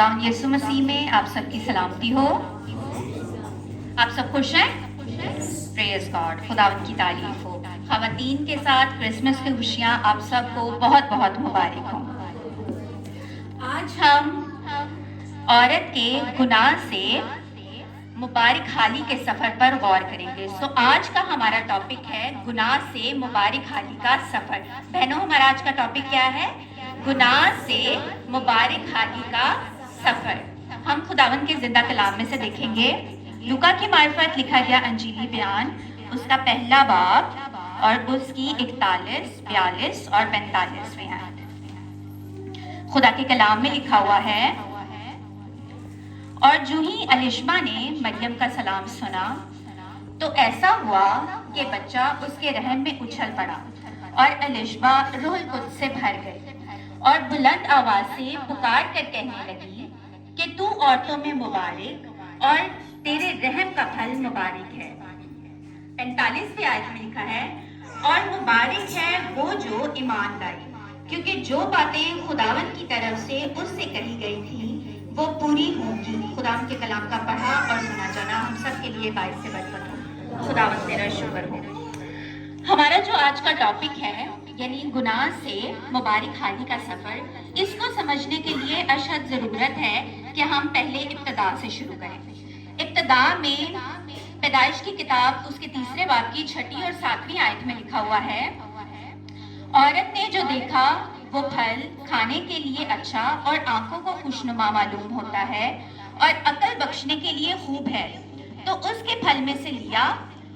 یسوع مسیح میں آپ سب کی سلامتی ہو. آپ سب خوش ہیں؟ پریز گاڈ. خداوند کی تعریف ہو. خواتین کے ساتھ کرسمس کی خوشیاں آپ سب کو بہت بہت مبارک ہوں. آج ہم عورت کے گناہ سے مبارک حالی کے سفر پر غور کریں گے. آج کا ہمارا ٹاپک ہے گناہ سے مبارک حالی کا سفر. بہنوں، ہمارا آج کا ٹاپک کیا ہے؟ گناہ سے مبارک حالی کا سفر. ہم خداوند کے زندہ کلام میں سے دیکھیں گے. لوکا کی معرفت لکھا گیا انجیلی بیان، اس کا پہلا باب اور اس کی 41، 42 اور 45ویں آیت. خدا کے کلام میں لکھا ہوا ہے، اور جو ہی الیشبا نے مریم کا سلام سنا تو ایسا ہوا کہ بچہ اس کے رحم میں اچھل پڑا، اور الیشبا روح القدس سے بھر گئی اور بلند آواز سے پکار کر کہنے لگی کہ تو عورتوں میں مبارک اور تیرے رحم کا پھل مبارک ہے. 45ویں آیت میں لکھا ہے، اور مبارک ہے وہ جو ایمان لائی، کیونکہ جو باتیں خداوند کی طرف سے اس سے کہی گئی تھی وہ پوری ہوں گی. خداوند کے کلام کا پڑھا اور سنا جانا ہم سب کے لیے باعث برکت ہو. خداوند تیرا شکر ہو. ہمارا جو آج کا ٹاپک ہے یعنی گناہ سے مبارک حالی کا سفر، اس کو سمجھنے کے لیے اشد ضرورت ہے کہ ہم پہلے ابتدا سے شروع کریں. ابتدا میں پیدائش کی کتاب اس کے 3 باب کی 6 اور 7ویں آیت میں لکھا ہوا ہے، عورت نے جو دیکھا وہ پھل کھانے کے لیے اچھا اور آنکھوں کو خوشنما معلوم ہوتا ہے اور عقل بخشنے کے لیے خوب ہے، تو اس کے پھل میں سے لیا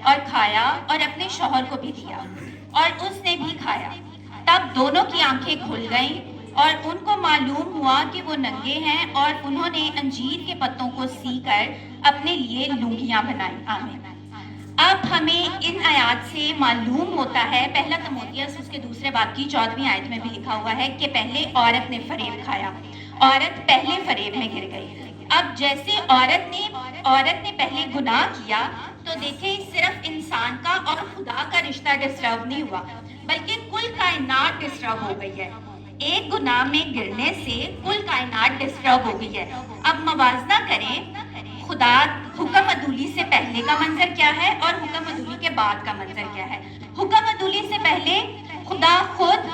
اور کھایا اور اپنے شوہر کو بھی دیا اور اس نے بھی کھایا. تب دونوں کی آنکھیں کھل گئیں اور ان کو معلوم ہوا کہ وہ ننگے ہیں، اور انہوں نے انجیر کے پتوں کو سی کر اپنے لیے لونگیاں بنائیں. آمین. اب ہمیں ان آیات سے معلوم ہوتا ہے، پہلا تموتھیوس اس کے 2 باب کی 14ویں آیت میں بھی لکھا ہوا ہے کہ پہلے عورت نے فریب کھایا، عورت پہلے فریب میں گر گئی. اب جیسے عورت نے پہلے گناہ کیا تو دیکھیں صرف انسان کا اور خدا کا رشتہ ڈسٹرب نہیں ہوا بلکہ کل کائنات ڈسٹرب ہو گئی ہے. ایک گناہ میں گرنے سے کل کائنات ڈسٹرب ہو گئی ہے. اب موازنہ کریں، خدا حکم عدولی سے پہلے کا منظر کیا ہے اور حکم عدولی کے بعد کا منظر کیا ہے. حکم عدولی سے پہلے خدا خود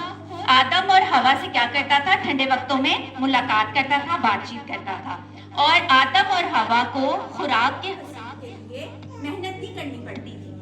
آدم اور حوا سے کیا کرتا تھا؟ ٹھنڈے وقتوں میں ملاقات کرتا تھا، بات چیت کرتا تھا، اور آدم اور حوا کو خوراک کے حساب کے لیے محنت نہیں کرنی پڑتی تھی.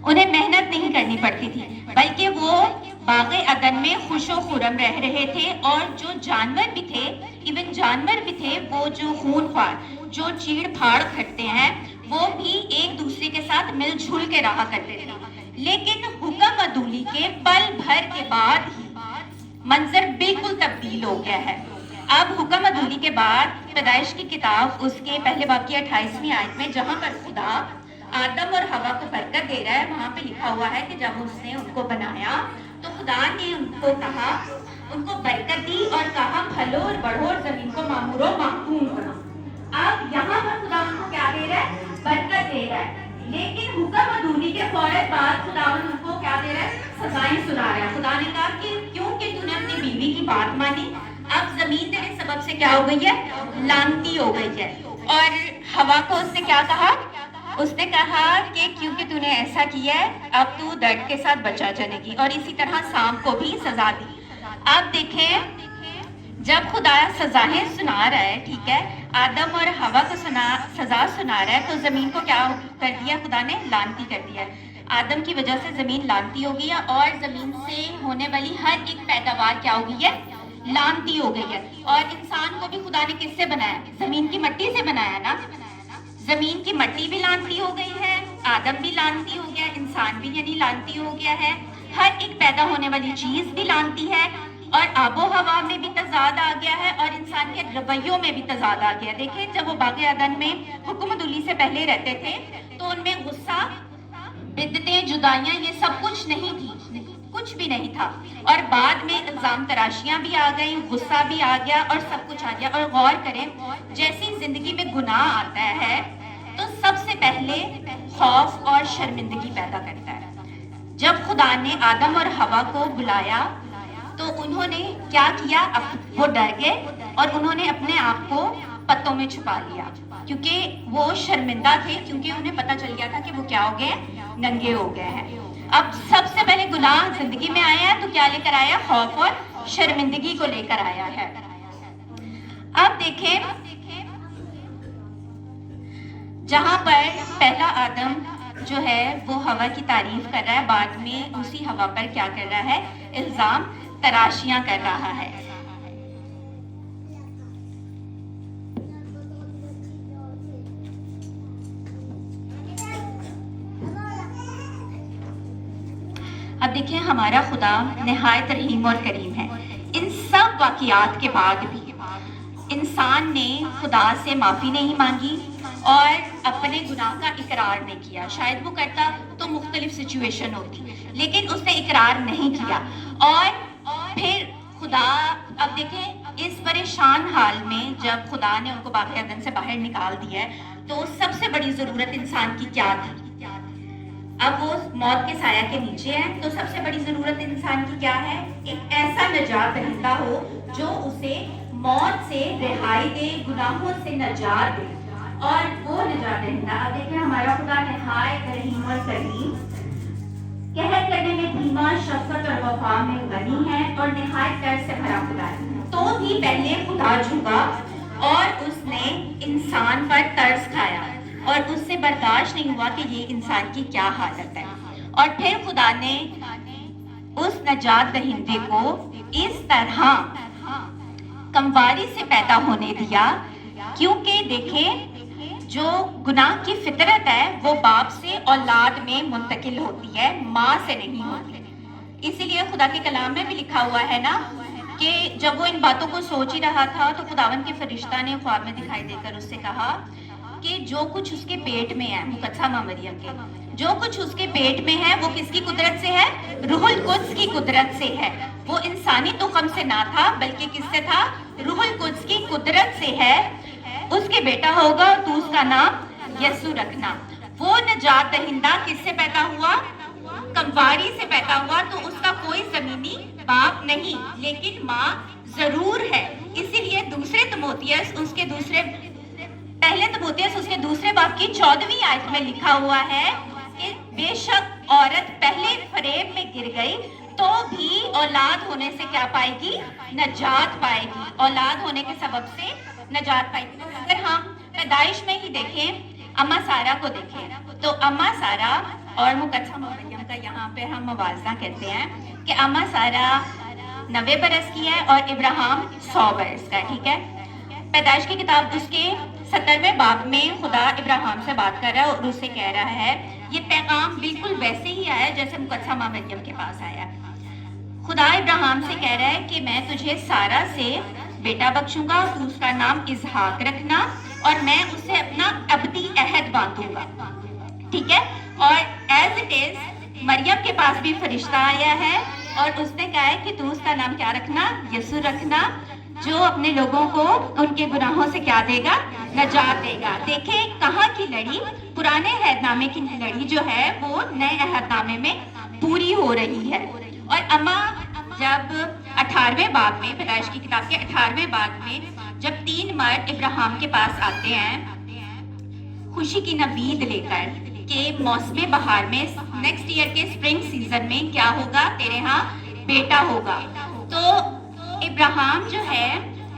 انہیں محنت نہیں کرنی پڑتی تھی بلکہ وہ باغ عدن میں خوش و خرم رہ رہے تھے. اور جو جانور بھی تھے، ایون جانور بھی تھے، وہ جو خون خوار، جو چیڑ پھاڑ کھٹتے ہیں، وہ بھی ایک دوسرے کے ساتھ مل جھل کے رہا کرتے تھے. لیکن حکم عدولی کے پل بھر کے بعد ہی منظر بالکل تبدیل ہو گیا ہے. اب حکم عدولی کے بعد پیدائش کی کتاب اس کے پہلے باب کی 28ویں آیت میں جہاں پر خدا آدم اور حوا کو برکت دے رہا ہے، وہاں پہ لکھا ہوا ہے کہ جب اس نے ان کو بنایا تو خدا نے ان کو کہا، ان کو برکت دی اور کہا پھلو اور بڑھو اور زمین کو معمور و محکوم کرو. اب یہاں پر خدا ان کو کیا دے رہا ہے؟ برکت دے رہا ہے. لیکن حکم عدولی کے فوراً بعد خدا ان کو کیا دے رہا ہے؟ سزائیں سنا رہا ہے. خدا نے کہا کہ کیونکہ تو نے اپنی بیوی کی بات مانی، اب زمین تیرے سبب سے کیا ہو گئی ہے؟ لعنتی ہو گئی ہے. اور حوا کو اس نے کیا کہا؟ اس نے کہا کہ کیونکہ تو نے ایسا کیا ہے اب تو درد کے ساتھ بچا جانے گی. اور اسی طرح سام کو بھی سزا دی. اب دیکھیں جب خدا سزائیں سنا رہا ہے، ٹھیک ہے، آدم اور حوا کو سزا سنا رہا ہے، تو زمین کو کیا کر دیا خدا نے؟ لعنتی کر دیا. آدم کی وجہ سے زمین لعنتی ہو گئی ہے، اور زمین سے ہونے والی ہر ایک پیداوار کیا ہو گئی ہے؟ لعنتی ہو گئی ہے. اور انسان کو بھی خدا نے کس سے بنایا؟ زمین کی مٹی سے بنایا نا. زمین کی مٹی بھی لعنتی ہو گئی ہے، آدم بھی لعنتی ہو گیا، انسان بھی یعنی لعنتی ہو گیا ہے، ہر ایک پیدا ہونے والی چیز بھی لعنتی ہے، اور آب و ہوا میں بھی تضاد آ گیا ہے، اور انسان کے رویوں میں بھی تضاد آ گیا. دیکھیں جب وہ باغ عدن میں حکم عدولی سے پہلے رہتے تھے تو ان میں غصہ، بدعتیں، جدائیاں، یہ سب کچھ نہیں تھی، کچھ بھی نہیں تھا. اور بعد میں الزام تراشیاں بھی آ گئیں، غصہ بھی آ گیا، اور سب کچھ آ گیا. اور غور کریں جیسی زندگی میں گناہ آتا ہے تو سب سے پہلے خوف اور شرمندگی پیدا کرتا ہے. جب خدا نے آدم اور حوا کو بلایا تو انہوں نے کیا کیا، وہ ڈر گئے اور انہوں نے اپنے آپ کو پتوں میں چھپا لیا، کیونکہ وہ شرمندہ تھے، کیونکہ انہیں پتہ چل گیا تھا کہ وہ کیا ہو گئے، ننگے ہو گئے ہیں۔ اب سب سے پہلے گناہ زندگی میں آیا ہے تو کیا لے کر آیا، خوف اور شرمندگی کو لے کر آیا ہے۔ اب دیکھیں جہاں پر پہلا آدم جو ہے وہ ہوا کی تعریف کر رہا ہے، بعد میں اسی ہوا پر کیا کر رہا ہے، الزام تراشیاں کر رہا ہے۔ اب دیکھیں ہمارا خدا نہایت رحیم اور کریم ہے۔ ان سب واقعات کے بعد بھی انسان نے خدا سے معافی نہیں مانگی اور اپنے گناہ کا اقرار نہیں کیا۔ شاید وہ کرتا تو مختلف سچویشن ہوتی، لیکن اس نے اقرار نہیں کیا۔ اور پھر خدا، اب دیکھیں اس پریشان حال میں جب خدا نے ان کو باغ عدن سے باہر نکال دیا ہے تو سب سے بڑی ضرورت انسان کی کیا تھی؟ اب وہ موت کے سایہ کے نیچے ہے تو سب سے بڑی ضرورت انسان کی کیا ہے؟ ایک ایسا نجات دہندہ ہو جو اسے موت سے رہائی دے، گناہوں سے نجات دے۔ اور وہ نجات دہندہ، اب دیکھیں ہمارا خدا نہایت رحیم اور کریم، قہر کرنے میں دھیما، شفقت اور وفا میں غنی ہے اور نہایت ترس سے بھرا خدا ہے۔ تو بھی پہلے خدا جھکا اور اس نے انسان پر ترس کھایا اور اس سے برداشت نہیں ہوا کہ یہ انسان کی کیا حالت ہے، اور پھر خدا نے اس نجات دہندے کو اس طرح کمواری سے پیدا ہونے دیا، کیونکہ دیکھیں جو گناہ کی فطرت ہے وہ باپ سے اولاد میں منتقل ہوتی ہے، ماں سے نہیں ہوتی۔ اسی لیے خدا کے کلام میں بھی لکھا ہوا ہے نا کہ جب وہ ان باتوں کو سوچ ہی رہا تھا تو خداوند کے فرشتہ نے خواب میں دکھائی دے کر اس سے کہا کہ جو کچھ اس کے پیٹ میں ہے، مقدسہ ماں مریم کے جو کچھ اس کے پیٹ میں ہے وہ کس کی قدرت سے ہے؟ روح القدس کی قدرت سے ہے۔ وہ انسانی تخم سے نہ تھا بلکہ کس سے تھا؟ روح القدس کی قدرت سے ہے۔ اس کے بیٹا ہوگا تو اس کا نام یسوع رکھنا۔ وہ نجات دہندہ کس سے پیدا ہوا؟ کمواری سے پیدا ہوا، تو اس کا کوئی زمینی باپ نہیں لیکن ماں ضرور ہے۔ اسی لیے پہلے تموتھیوس اس کے دوسرے باب کی 14ویں آیت میں لکھا ہوا ہے کہ بے شک عورت پہلے فریب میں گر گئی تو بھی اولاد ہونے سے کیا پائے گی؟ نجات پائے گی۔ اولاد ہونے کے سبب سے نجات پائے گی۔ اگر ہم پیدائش میں ہی دیکھیں، اما سارہ کو دیکھیں تو اما سارہ اور مقدسہ مریم کا یہاں پہ ہم موازنہ کہتے ہیں کہ اما سارہ 90 برس کی ہے اور ابراہیم 100 برس کا ہے، ٹھیک ہے۔ پیدائش کی کتاب اس کے 70ویں باب میں خدا ابراہیم سے بات کر رہا ہے اور اس سے کہہ رہا ہے یہ پیغام بالکل ویسے ہی آیا جیسے مقدسہ ماں مریم کے پاس آیا۔ خدا ابراہیم سے کہہ رہا ہے کہ میں تجھے سارہ سے بیٹا بخشوں گا، تو اس کا نام اسحاق رکھنا اور میں اسے اپنا ابدی عہد باندھوں گا، ٹھیک ہے۔ اور ایز اٹ از مریم کے پاس بھی فرشتہ آیا ہے اور اس نے کہا ہے کہ تو اس کا نام کیا رکھنا؟ یسوع رکھنا، جو اپنے لوگوں کو ان کے گناہوں سے کیا دے گا؟ نجات دے گا۔ دیکھیں کہاں کی لڑی، پرانے عہد نامے کی لڑی جو ہے وہ نئے عہد نامے میں پوری ہو رہی ہے۔ اور اما جب 18ویں باب میں، پیدائش کی کتاب کے 18ویں باب میں جب 3 مرد ابراہیم کے پاس آتے ہیں خوشی کی نوید لے کر کہ موسم بہار میں نیکسٹ ایئر کے سپرنگ سیزن میں کیا ہوگا؟ تیرے ہاں بیٹا ہوگا، تو ابراہیم جو ہے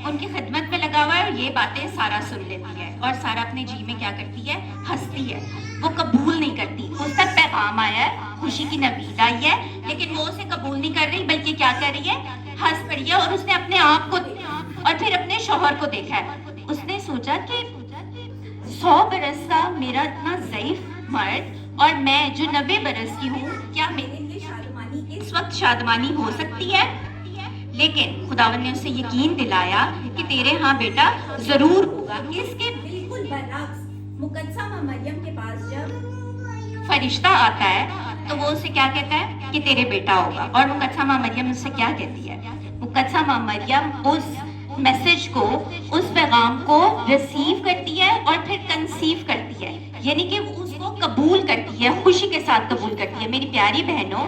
ان کی خدمت میں لگا ہوا ہے اور یہ باتیں سارہ سن لیتی ہے اور سارہ اپنے جی میں کیا کرتی ہے؟ ہنستی ہے، وہ قبول نہیں کرتی۔ اس تک پیغام آیا ہے، خوشی کی نوید آئی ہے، لیکن وہ اسے قبول نہیں کر رہی بلکہ کیا کر رہی ہے؟ ہنس پڑی ہے۔ اور اس نے اپنے آپ کو دیکھا اور پھر اپنے شوہر کو دیکھا ہے۔ اس نے سوچا کہ 100 برس کا میرا اتنا ضعیف مرد اور میں جو 90 برس کی ہوں، کیا میرے لیے شادمانی اس وقت شادمانی ہو سکتی ہے؟ لیکن خداوند نے اسے یقین دلایا کہ تیرے ہاں بیٹا ضرور ہوگا۔ اس کے بالکل برعکس مقدسہ ماں مریم کے پاس جب فرشتہ آتا ہے تو وہ اسے کیا کہتا ہے کہ تیرے بیٹا ہوگا، اور مقدسہ ماں مریم اس سے کیا کہتی ہے؟ مقدسہ ماں مریم اس میسج کو، اس پیغام کو ریسیو کرتی ہے اور پھر کنسیو کرتی ہے، یعنی کہ وہ اس کو قبول کرتی ہے، خوشی کے ساتھ قبول کرتی ہے۔ میری پیاری بہنوں،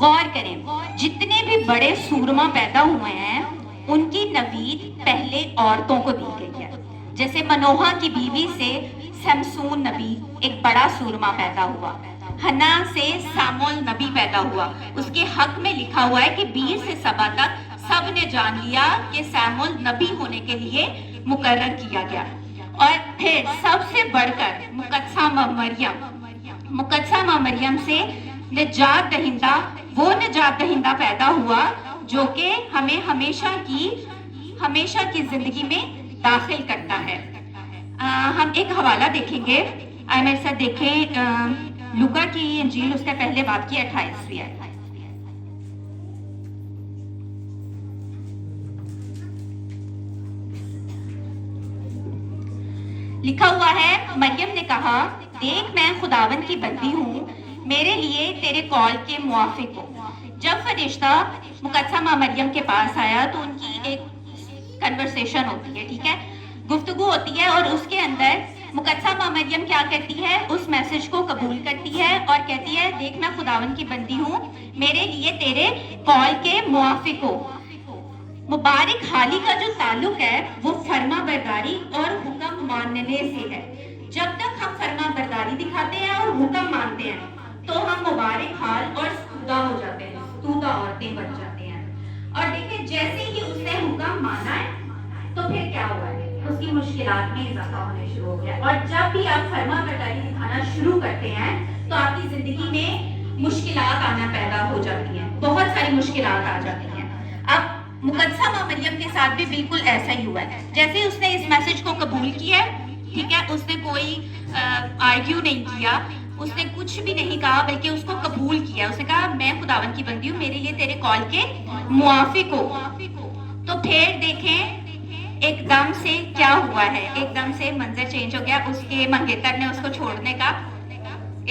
غور کریں، جتنے بھی بڑے سورما پیدا ہوئے ہیں ان کی نوید پہلے عورتوں کو دی گئی ہے. جیسے منوہا کی بیوی سے سمسون نبی ایک بڑا سورما پیدا ہوا، ہنا سے سامول نبی پیدا ہوا. اس کے حق میں لکھا ہوا ہے کہ 20 سے سبا تک سب نے جان لیا کہ سامول نبی ہونے کے لیے مقرر کیا گیا. اور پھر سب سے بڑھ کر مقدسہ مریم سے نجات دہندہ، وہ نجات دہندہ پیدا ہوا جو کہ ہمیں ہمیشہ کی زندگی میں داخل کرتا ہے. ہم ایک حوالہ دیکھیں گے. آئے میرے ساتھ دیکھیں لوکا کی انجیل اس کے پہلے باب کی 28ویں آیت. لکھا ہوا ہے، مریم نے کہا، دیکھ میں خداون کی بندی ہوں، میرے لیے تیرے قول کے موافق ہو. جب فرشتہ مقدسہ ماں مریم کے پاس آیا تو ان کی ایک کنورسیشن ہوتی ہے، ٹھیک ہے، گفتگو ہوتی ہے، اور اس کے اندر مقدسہ ماں مریم کیا کرتی ہے، اس میسج کو قبول کرتی ہے اور کہتی ہے، دیکھ میں خداون کی بندی ہوں، میرے لیے تیرے قول کے موافق ہو. مبارک حالی کا جو تعلق ہے وہ فرما برداری اور حکم ماننے سے ہے. جب تک ہم فرما برداری دکھاتے ہیں اور حکم مانتے ہیں تو ہم مبارک حال اور ستودہ ہو جاتے ہیں، ستودہ عورتیں بن جاتے ہیں. اور دیکھیں جیسے ہی اس نے حکم مانا ہے تو پھر کیا ہوا ہے، اس کی مشکلات میں اضافہ ہونے شروع ہو گیا. اور جب بھی آپ فرما برداری دکھانا شروع کرتے ہیں تو آپ کی زندگی میں مشکلات آنا پیدا ہو جاتی ہیں، بہت ساری مشکلات آ جاتی ہیں. اب مقدسہ ماں مریم کے ساتھ بھی بالکل ایسا ہی ہوا ہے. جیسے اس نے اس میسج کو قبول کیا، ٹھیک ہے، اس نے کوئی آرگیو نہیں کیا، اس نے کچھ بھی نہیں کہا، بلکہ اس کو قبول کیا. اس نے کہا میں خداون کی بندی ہوں، میرے لیے تیرے قول کے موافق ہو. تو پھر دیکھیں ایک دم سے کیا ہوا ہے، ایک دم سے منظر چینج ہو گیا. اس کے منگیتر نے اس کو چھوڑنے کا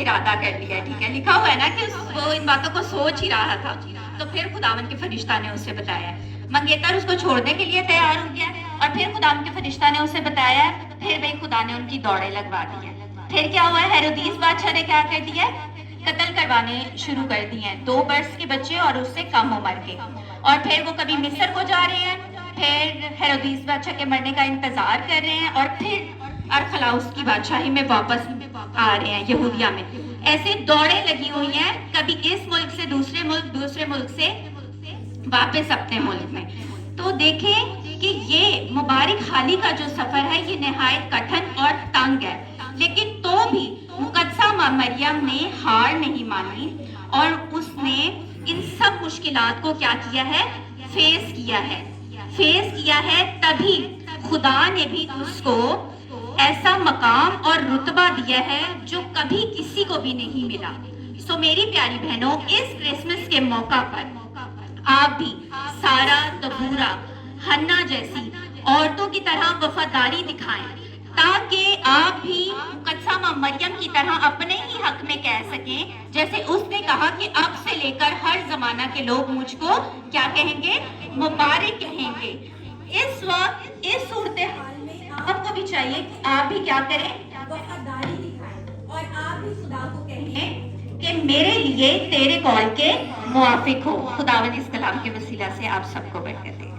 ارادہ کر لیا، ٹھیک ہے. لکھا ہوا ہے نا کہ وہ ان باتوں کو سوچ ہی رہا تھا. تو پھر خداون کے فرشتہ نے اسے بتایا، منگیتر اس کو چھوڑنے کے لیے تیار ہو گیا. اور پھر خداون کے فرشتہ نے اسے بتایا، پھر بھائی خدا نے ان کی دوڑیں لگوا دی ہیں. پھر کیا ہوا ہے، ہیرودیس بادشاہ نے کیا کر دیا، قتل کروانے شروع کر دی ہیں 2 برس کے بچے اور اس سے کم عمر کے. اور پھر وہ کبھی مصر کو جا رہے ہیں، پھر ہیرودیس بادشاہ کے مرنے کا انتظار کر رہے ہیں، اور پھر ارخلاؤس کی بادشاہی میں واپس آ رہے ہیں یہودیہ میں. ایسے دوڑیں لگی ہوئی ہیں، کبھی اس ملک سے دوسرے ملک، دوسرے ملک سے واپس اپنے ملک میں. تو دیکھیں کہ یہ مبارک حالی کا جو سفر ہے یہ نہایت کٹھن اور تنگ ہے، لیکن تو بھی مقدسہ ماں مریم نے ہار نہیں مانی اور اس نے ان سب مشکلات کو کیا کیا ہے، فیس کیا ہے. تبھی خدا نے بھی اس کو ایسا مقام اور رتبہ دیا ہے جو کبھی کسی کو بھی نہیں ملا. سو میری پیاری بہنوں، اس کرسمس کے موقع پر آپ بھی سارا، دبورا، ہنا جیسی عورتوں کی طرح وفاداری دکھائیں تاکہ آپ بھی مقدسہ ماں مریم کی طرح اپنے ہی حق میں کہہ سکیں، جیسے اس نے کہا کہ اب سے لے کر ہر زمانہ کے لوگ مجھ کو کیا کہیں گے، مبارک کہیں گے. اس وقت اس صورتحال میں آپ کو بھی چاہیے کہ آپ بھی کیا کریں، وفاداری دکھائیں اور آپ بھی خدا کو کہیں کہ میرے لیے تیرے قول کے موافق ہو. خداوند اس کلام کے وسیلہ سے آپ سب کو برکت دے.